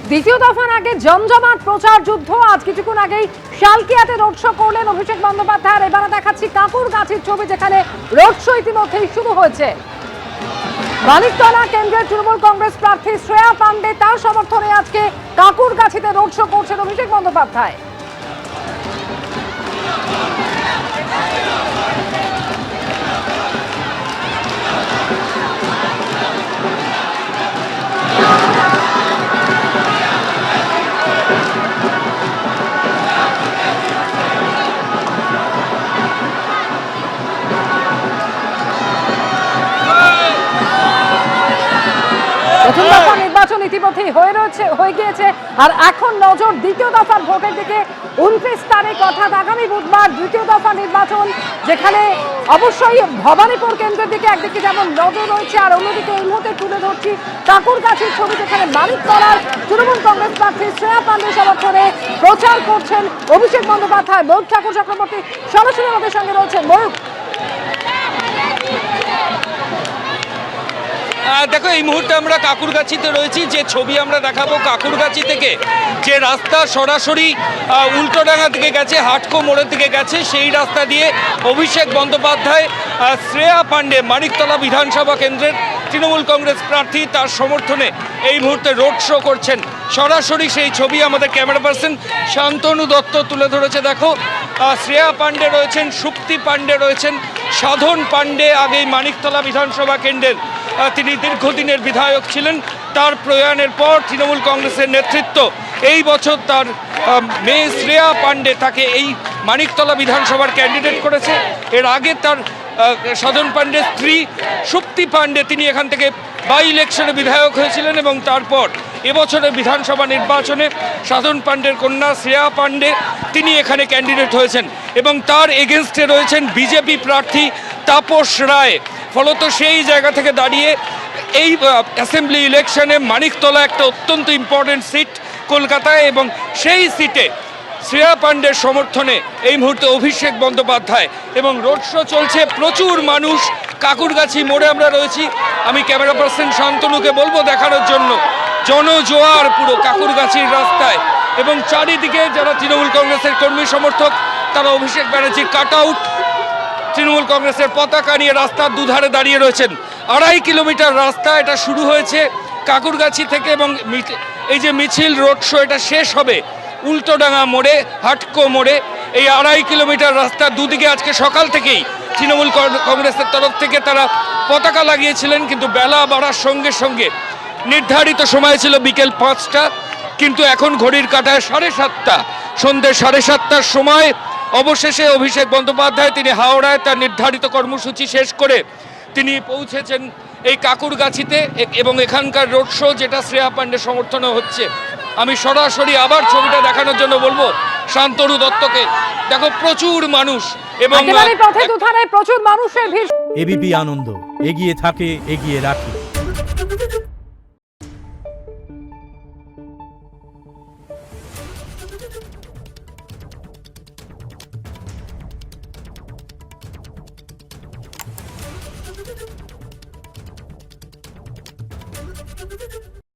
দ্বিতীয় দফার আগে জমজমাট প্রচার যুদ্ধ। আজ কিছুক্ষণ আগেই শালকিয়াতে রোড শো করলেন অভিষেক বন্দ্যোপাধ্যায়। এবারে দেখাচ্ছি কাকুরগাছির ছবি, যেখানে রোড শো ইতিমধ্যেই শুরু হয়েছে। মানিকতলা কেন্দ্রের তৃণমূল কংগ্রেস প্রার্থী শ্রেয়া পান্ডে, তার সমর্থনে আজকে কাকুরগাছিতে রোড শো করছেন অভিষেক বন্দ্যোপাধ্যায়। প্রথম দফার নির্বাচন ইতিমধ্যেই হয়ে গিয়েছে, আর এখন নজর দ্বিতীয় দফার ভোটের দিকে। 29 তারিখ অর্থাৎ আগামী বুধবার দ্বিতীয় দফা নির্বাচন, যেখানে অবশ্যই ভবানীপুর কেন্দ্রের দিকে একদিকে যেমন নজর রয়েছে, আর অন্যদিকে এই মুহূর্তে তুলে ধরছি কাকুরগাছির ছবি, যেখানে মানিকতলার তৃণমূল কংগ্রেস প্রার্থী শ্রেয়া পান্ডে সমর্থনে প্রচার করছেন অভিষেক বন্দ্যোপাধ্যায়। ময়ূক ঠাকুর চক্রবর্তী সরাসরি আমাদের সঙ্গে রয়েছেন। ময়ূক, দেখো, এই মুহূর্তে আমরা কাকুরগাছিতে রয়েছি। যে ছবি আমরা দেখাবো কাকুরগাছি থেকে, যে রাস্তা সরাসরি উল্টোডাঙ্গা দিকে গেছে, হাটকো মোড়ের দিকে গেছে, সেই রাস্তা দিয়ে অভিষেক বন্দ্যোপাধ্যায় শ্রেয়া পান্ডে মানিকতলা বিধানসভা কেন্দ্রের তৃণমূল কংগ্রেস প্রার্থী, তার সমর্থনে এই মুহূর্তে রোড শো করছেন। সরাসরি সেই ছবি আমাদের ক্যামেরা পার্সন শান্তনু দত্ত তুলে ধরেছে। দেখো, শ্রেয়া পান্ডে রয়েছেন, সুপ্তি পান্ডে রয়েছেন, সাধন পান্ডে আগেই মানিকতলা বিধানসভা কেন্দ্রের তিনি দীর্ঘদিনের বিধায়ক ছিলেন। তার প্রয়াণের পর তৃণমূল কংগ্রেসের নেতৃত্ব এই বছর তার মেয়ে শ্রেয়া পান্ডে তাকে এই মানিকতলা বিধানসভার ক্যান্ডিডেট করেছে। এর আগে তার সাধন পান্ডের স্ত্রী সুপ্তি পান্ডে, তিনি এখান থেকে বাই ইলেকশনে বিধায়ক হয়েছিলেন, এবং তারপর এবছরের বিধানসভা নির্বাচনে সাধন পান্ডের কন্যা শ্রেয়া পান্ডে তিনি এখানে ক্যান্ডিডেট হয়েছেন, এবং তার এগেনস্টে রয়েছেন বিজেপি প্রার্থী তাপস রায়। ফলত সেই জায়গা থেকে দাঁড়িয়ে এই অ্যাসেম্বলি ইলেকশনে মানিকতলা একটা অত্যন্ত ইম্পর্টেন্ট সিট কলকাতায়, এবং সেই সিটে শ্রেয়া পান্ডের সমর্থনে এই মুহূর্তে অভিষেক বন্দ্যোপাধ্যায়, এবং রোড শো চলছে। প্রচুর মানুষ কাকুরগাছি মোড়ে আমরা রয়েছি। আমি ক্যামেরা পার্সন শান্তনুকে বলবো দেখানোর জন্য। জনজোয়ার পুরো কাকুরগাছির রাস্তায়, এবং চারিদিকে যারা তৃণমূল কংগ্রেসের কর্মী সমর্থক, তারা অভিষেক ব্যানার্জির কাট আউট, তৃণমূল কংগ্রেসের পতাকা নিয়ে রাস্তার দুধারে দাঁড়িয়ে রয়েছেন। 2.5 কিলোমিটার রাস্তা এটা শুরু হয়েছে কাকুরগাছি থেকে, এবং এই যে মিছিল রোড শো এটা শেষ হবে উল্টোডাঙ্গা মোড়ে, হাটকো মোড়ে। এই 2.5 কিলোমিটার রাস্তা দুদিকে আজকে সকাল থেকেই তৃণমূল কংগ্রেসের তরফ থেকে তারা পতাকা লাগিয়েছিলেন, কিন্তু বেলা বাড়ার সঙ্গে সঙ্গে নির্ধারিত সময় ছিল বিকেল 5টা, কিন্তু এখন ঘড়ির কাঁটায় 7:30, সন্ধ্যে 7:30টার সময় অবশেষে অভিষেক বন্দ্যোপাধ্যায় তিনি হাওড়ায় তার নির্ধারিত কর্মসূচি শেষ করে তিনি পৌঁছেছেন এই কাকুরগাছিতে, এবং এখানকার রোড শো যেটা শ্রেয়া পান্ডে সমর্থনে হচ্ছে। আমি সরাসরি আবার ছবিটা দেখানোর জন্য বলবো শান্তনু দত্তকে। দেখো, প্রচুর মানুষ, এবং প্রচুর মানুষের ভিড়। এবিপি আনন্দ, এগিয়ে থাকে, এগিয়ে রাখে।